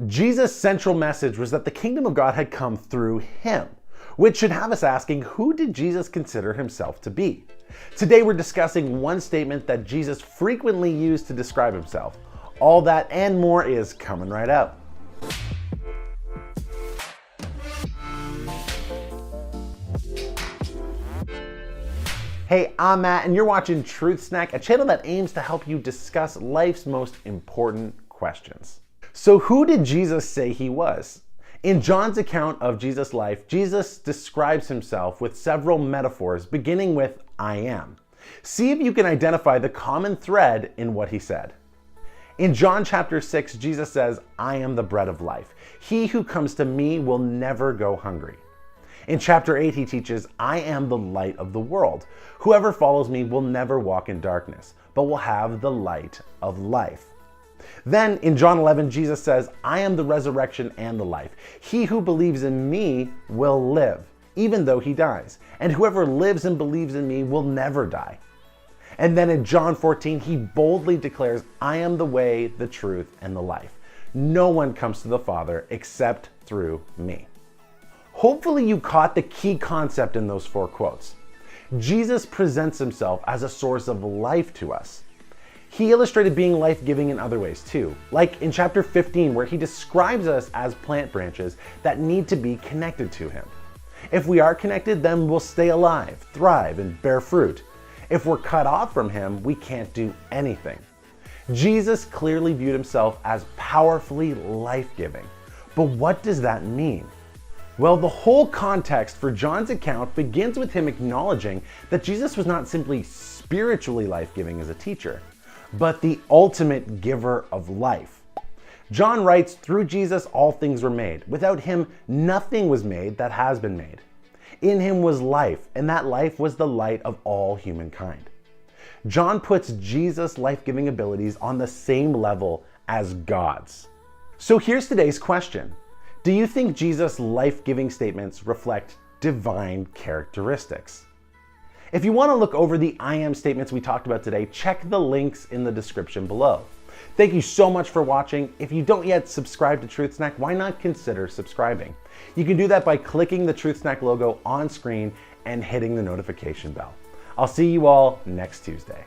Jesus' central message was that the kingdom of God had come through him, which should have us asking, who did Jesus consider himself to be? Today we're discussing one statement that Jesus frequently used to describe himself. All that and more is coming right up. Hey, I'm Matt, and you're watching Truth Snack, a channel that aims to help you discuss life's most important questions. So who did Jesus say he was? In John's account of Jesus' life, Jesus describes himself with several metaphors, beginning with I am. See if you can identify the common thread in what he said. In John chapter 6, Jesus says, I am the bread of life. He who comes to me will never go hungry. In chapter 8, he teaches, I am the light of the world. Whoever follows me will never walk in darkness, but will have the light of life. Then in John 11, Jesus says, I am the resurrection and the life. He who believes in me will live, even though he dies. And whoever lives and believes in me will never die. And then in John 14, he boldly declares, I am the way, the truth, and the life. No one comes to the Father except through me. Hopefully you caught the key concept in those four quotes. Jesus presents himself as a source of life to us. He illustrated being life-giving in other ways too, like in chapter 15 where he describes us as plant branches that need to be connected to him. If we are connected, then we'll stay alive, thrive, and bear fruit. If we're cut off from him, we can't do anything. Jesus clearly viewed himself as powerfully life-giving. But what does that mean? Well, the whole context for John's account begins with him acknowledging that Jesus was not simply spiritually life-giving as a teacher, but the ultimate giver of life. John writes, through Jesus all things were made. Without him nothing was made that has been made. In him was life, and that life was the light of all humankind. John puts Jesus' life-giving abilities on the same level as God's. So here's today's question. Do you think Jesus' life-giving statements reflect divine characteristics? If you want to look over the I am statements we talked about today, check the links in the description below. Thank you so much for watching. If you don't yet subscribe to Truth Snack, why not consider subscribing? You can do that by clicking the Truth Snack logo on screen and hitting the notification bell. I'll see you all next Tuesday.